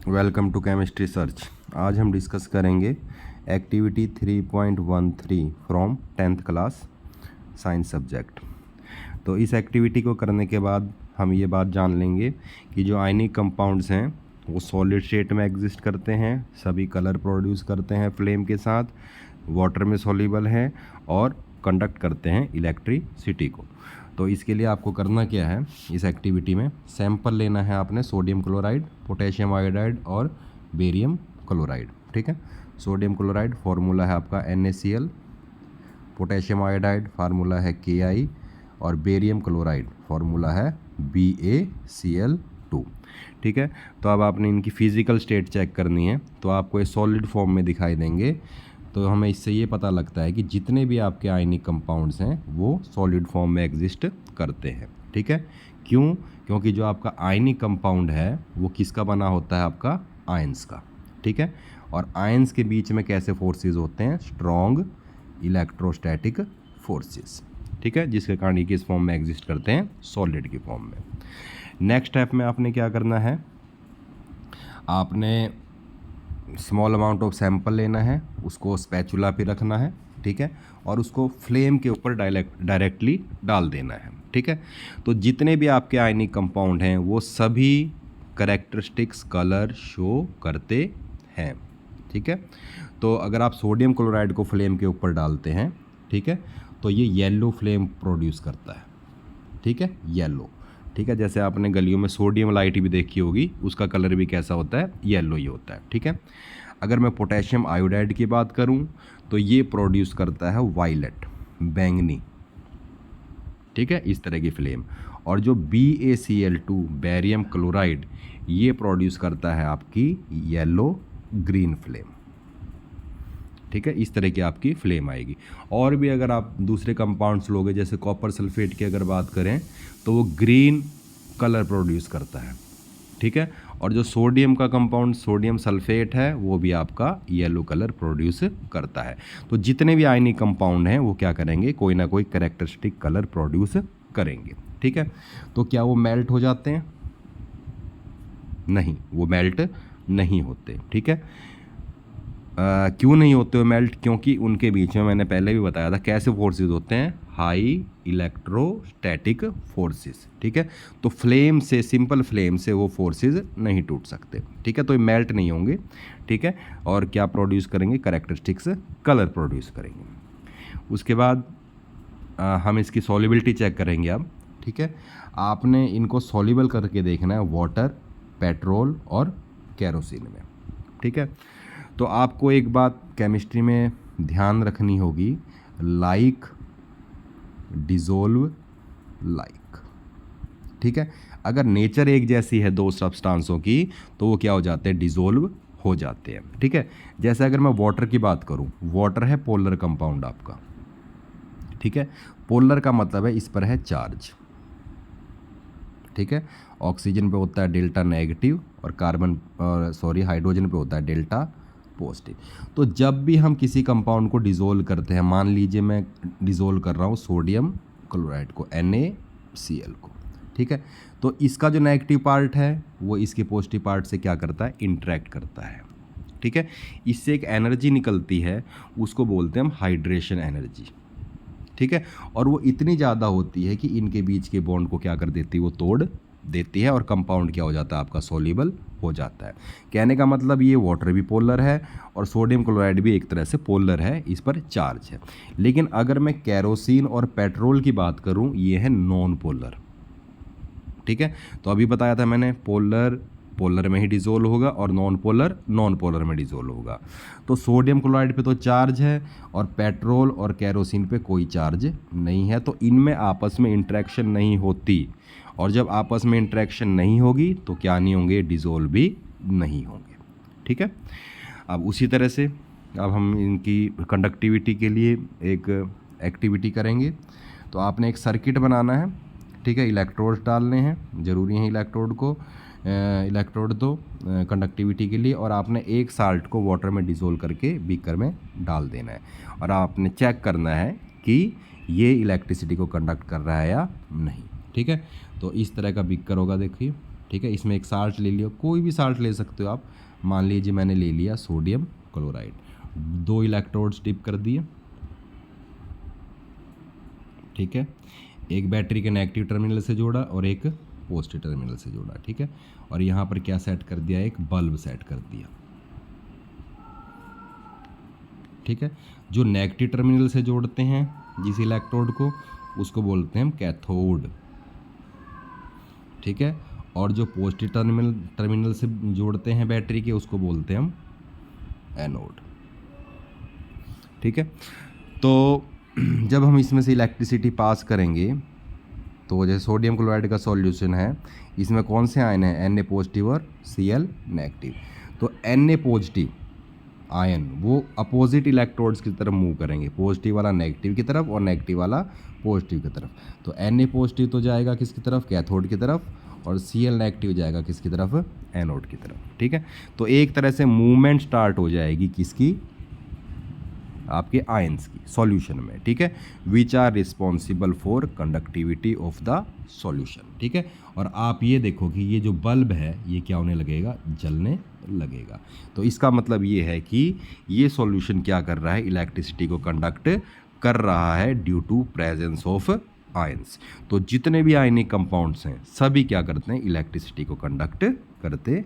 Welcome to chemistry search. आज हम discuss करेंगे activity 3.13 from 10th class science subject. तो इस एक्टिविटी को करने के बाद हम ये बात जान लेंगे कि जो आयनिक कंपाउंड्स हैं वो सॉलिड स्टेट में एग्जिस्ट करते हैं, सभी कलर प्रोड्यूस करते हैं फ्लेम के साथ, वाटर में सॉल्युबल हैं और कंडक्ट करते हैं इलेक्ट्रिसिटी को। तो इसके लिए आपको करना क्या है, इस एक्टिविटी में सैंपल लेना है आपने सोडियम क्लोराइड, पोटेशियम आयोडाइड और बेरियम क्लोराइड। ठीक है, सोडियम क्लोराइड फार्मूला है आपका NaCl, पोटेशियम आयोडाइड फार्मूला है Ki और बेरियम क्लोराइड फार्मूला है BaCl2। ठीक है, तो अब आपने इनकी फिजिकल स्टेट चेक करनी है तो आपको ये सॉलिड फॉर्म में दिखाई देंगे। तो हमें इससे ये पता लगता है कि जितने भी आपके आयनिक कंपाउंड्स हैं वो सॉलिड फॉर्म में एग्जिस्ट करते हैं। ठीक है, क्यों? क्योंकि जो आपका आयनिक कंपाउंड है वो किसका बना होता है? आपका आयंस का। ठीक है, और आयंस के बीच में कैसे फोर्सेस होते हैं? Strong electrostatic forces. ठीक है, जिसके कारण ये किस फॉर्म में एग्जिस्ट करते हैं? सॉलिड की फॉर्म में। नेक्स्ट स्टेप में आपने क्या करना है, आपने स्मॉल अमाउंट ऑफ सैंपल लेना है, उसको स्पैचुला पे रखना है। ठीक है, और उसको फ्लेम के ऊपर डायरेक्टली डाल देना है। ठीक है, तो जितने भी आपके आयनिक कंपाउंड हैं वो सभी करेक्टरिस्टिक्स कलर शो करते हैं। ठीक है, तो अगर आप सोडियम क्लोराइड को फ्लेम के ऊपर डालते हैं, ठीक है, तो ये येलो फ्लेम प्रोड्यूस करता है। ठीक है, येलो। ठीक है, जैसे आपने गलियों में सोडियम लाइट भी देखी होगी, उसका कलर भी कैसा होता है? येलो ही होता है। ठीक है, अगर मैं पोटेशियम आयोडाइड की बात करूं तो ये प्रोड्यूस करता है वायलेट, बैंगनी। ठीक है, इस तरह की फ्लेम। और जो BaCl2 बेरियम क्लोराइड, ये प्रोड्यूस करता है आपकी येलो ग्रीन फ्लेम। ठीक है, इस तरह की आपकी फ्लेम आएगी। और भी अगर आप दूसरे कंपाउंड्स लोगे, जैसे कॉपर सल्फेट की अगर बात करें तो वो ग्रीन कलर प्रोड्यूस करता है। ठीक है, और जो सोडियम का कंपाउंड सोडियम सल्फेट है वो भी आपका येलो कलर प्रोड्यूस करता है। तो जितने भी आयनिक कंपाउंड हैं वो क्या करेंगे? कोई ना कोई कैरेक्टरिस्टिक कलर प्रोड्यूस करेंगे। ठीक है, तो क्या वो मेल्ट हो जाते हैं? नहीं, वो मेल्ट नहीं होते। ठीक है, क्यों नहीं होते हो मेल्ट? क्योंकि उनके बीच में मैंने पहले भी बताया था कैसे फोर्सेस होते हैं, हाई इलेक्ट्रोस्टैटिक फोर्सेस। ठीक है, तो फ्लेम से, सिंपल फ्लेम से वो फोर्सेस नहीं टूट सकते। ठीक है, तो ये मेल्ट नहीं होंगे। ठीक है, और क्या प्रोड्यूस करेंगे? कैरेक्टरिस्टिक्स कलर प्रोड्यूस करेंगे। उसके बाद हम इसकी सॉल्युबिलिटी चेक करेंगे अब। ठीक है, आपने इनको सॉल्युबल करके देखना है वाटर, पेट्रोल और केरोसिन में। ठीक है, तो आपको एक बात केमिस्ट्री में ध्यान रखनी होगी, लाइक डिसोल्व लाइक। ठीक है, अगर नेचर एक जैसी है दो सब्सटेंसों की तो वो क्या हो जाते हैं? डिसोल्व हो जाते हैं। ठीक है, जैसे अगर मैं वाटर की बात करूं, वाटर है पोलर कंपाउंड आपका। ठीक है, पोलर का मतलब है इस पर है चार्ज। ठीक है, ऑक्सीजन पे होता है डेल्टा नेगेटिव और हाइड्रोजन पे होता है डेल्टा पॉजिटिव। तो जब भी हम किसी कंपाउंड को डिसोल्व करते हैं, मान लीजिए मैं डिसोल्व कर रहा हूँ सोडियम क्लोराइड को, NaCl को। ठीक है, तो इसका जो नेगेटिव पार्ट है वो इसके पॉजिटिव पार्ट से क्या करता है? इंटरेक्ट करता है। ठीक है, इससे एक एनर्जी निकलती है, उसको बोलते हैं हम हाइड्रेशन एनर्जी। ठीक है, और वो इतनी ज़्यादा होती है कि इनके बीच के बॉन्ड को क्या कर देती है? वो तोड़ देती है और कंपाउंड क्या हो जाता है? आपका सॉल्युबल हो जाता है। कहने का मतलब ये वाटर भी पोलर है और सोडियम क्लोराइड भी एक तरह से पोलर है, इस पर चार्ज है। लेकिन अगर मैं केरोसिन और पेट्रोल की बात करूं, ये है नॉन पोलर। ठीक है, तो अभी बताया था मैंने, पोलर पोलर में ही डिसोल्व होगा और नॉन पोलर में डिसोल्व होगा। तो सोडियम क्लोराइड पे तो चार्ज है और पेट्रोल और केरोसिन पे कोई चार्ज नहीं है, तो इनमें आपस में इंटरेक्शन नहीं होती। और जब आपस में इंटरेक्शन नहीं होगी तो क्या नहीं होंगे? डिसोल्व भी नहीं होंगे। ठीक है, अब उसी तरह से अब हम इनकी कंडक्टिविटी के लिए एक एक्टिविटी करेंगे। तो आपने एक सर्किट बनाना है। ठीक है, इलेक्ट्रोड डालने हैं, ज़रूरी है इलेक्ट्रोड दो कंडक्टिविटी के लिए, और आपने एक साल्ट को वाटर में डिसोल्व करके बीकर में डाल देना है और आपने चेक करना है कि ये इलेक्ट्रिसिटी को कंडक्ट कर रहा है या नहीं। ठीक है, तो इस तरह का बीकर होगा, देखिए। ठीक है। इसमें एक साल्ट ले लियो, कोई भी साल्ट ले सकते हो आप। मान लीजिए मैंने ले लिया सोडियम क्लोराइड, 2 इलेक्ट्रोड्स डिप कर दिए, ठीक है। एक बैटरी के नेगेटिव टर्मिनल से जोड़ा और एक पॉजिटिव टर्मिनल से जोड़ा, ठीक है। और यहाँ पर क्या सेट कर दिया, एक बल्ब सेट कर दिया, ठीक है। जो नेगेटिव टर्मिनल से जोड़ते हैं जिस इलेक्ट्रोड को, उसको बोलते हैं हम कैथोड, ठीक है। और जो पॉजिटिव टर्मिनल से जोड़ते हैं बैटरी के, उसको बोलते हैं हम एनोड, ठीक है। तो जब हम इसमें से इलेक्ट्रिसिटी पास करेंगे, तो जैसे सोडियम क्लोराइड का सॉल्यूशन है, इसमें कौन से आयन है, Na पॉजिटिव और Cl नेगेटिव। तो Na पॉजिटिव आयन वो अपोजिट इलेक्ट्रोड्स की तरफ मूव करेंगे, पॉजिटिव वाला नेगेटिव की तरफ और नेगेटिव वाला पॉजिटिव की तरफ। तो Na पॉजिटिव तो जाएगा किसकी तरफ, कैथोड की तरफ, और Cl नेगेटिव जाएगा किसकी तरफ, एनोड की तरफ, ठीक है। तो एक तरह से मूवमेंट स्टार्ट हो जाएगी किसकी, आपके आयंस की सॉल्यूशन में, ठीक है। Which are responsible for conductivity of the solution, ठीक है। और आप ये देखो कि ये जो बल्ब है ये क्या होने लगेगा, जलने लगेगा। तो इसका मतलब ये है कि ये सॉल्यूशन क्या कर रहा है, इलेक्ट्रिसिटी को कंडक्ट कर रहा है due to presence of ions. तो जितने भी आयनिक कंपाउंड्स हैं सभी क्या करते हैं, इलेक्ट्रिसिटी को कंडक्ट करते